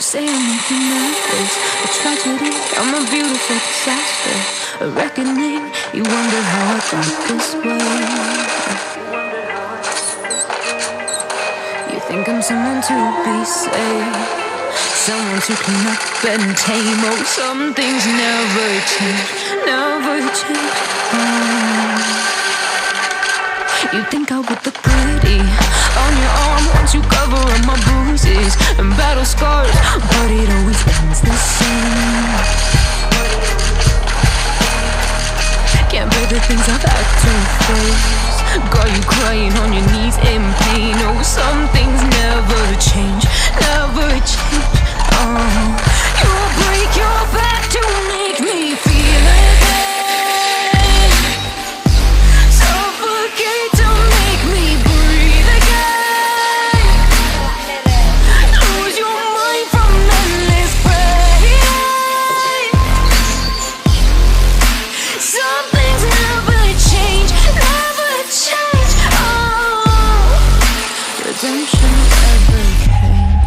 say I make you nervous, a tragedy, I'm a beautiful disaster, a reckoning. You wonder how I got this way. You think I'm someone to be saved, someone to clean up and tame. Oh, some things never change, never change. You think I would look pretty on your arm once you cover up my bruises and battle scars, but it always ends the same. Can't bear the things I've had to face. Got you crying on your knees in pain. Oh, some things never change, never change. You'll break your back to make me feel again, suffocate to make me breathe again, lose your mind from endless pain. Some things never change, never change. Redemption never came.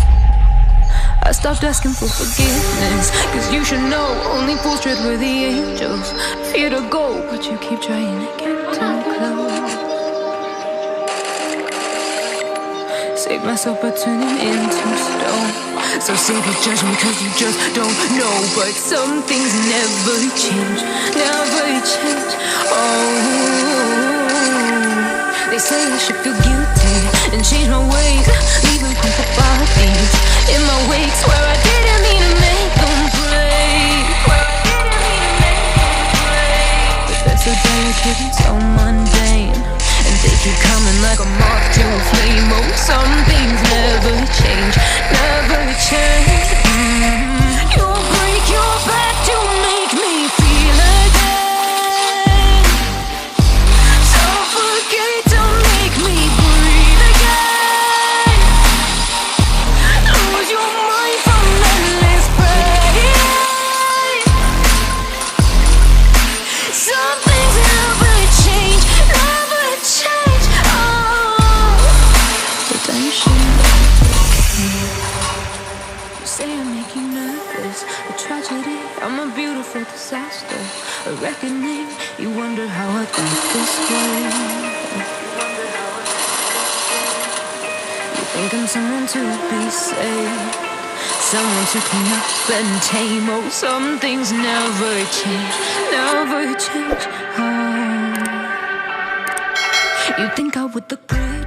I stopped asking for forgiveness, cause you should know only fools tread where the angels fear to go, but you keep trying to get too close. Save myself by turning into stone, so save your judgment cause you just don't know. But some things never change, never change. They say I should feel guilty and change my ways, leaving people bodies in my wake, where I didn't mean to make them break, but they're so delicate and so mundane, and they keep coming like a moth to a flame. Oh, some things never change, never change. You'll break your back to make me feel again, suffocate to make me breathe again, lose your mind from endless pain. Some things never change, never change. Redemption never came. You say I make you nervous, a tragedy, I'm a beautiful disaster, a reckoning. You wonder how I got this way. You think I'm someone to be saved, someone to clean up and tame. Oh, some things never change, never change. You think I would look pretty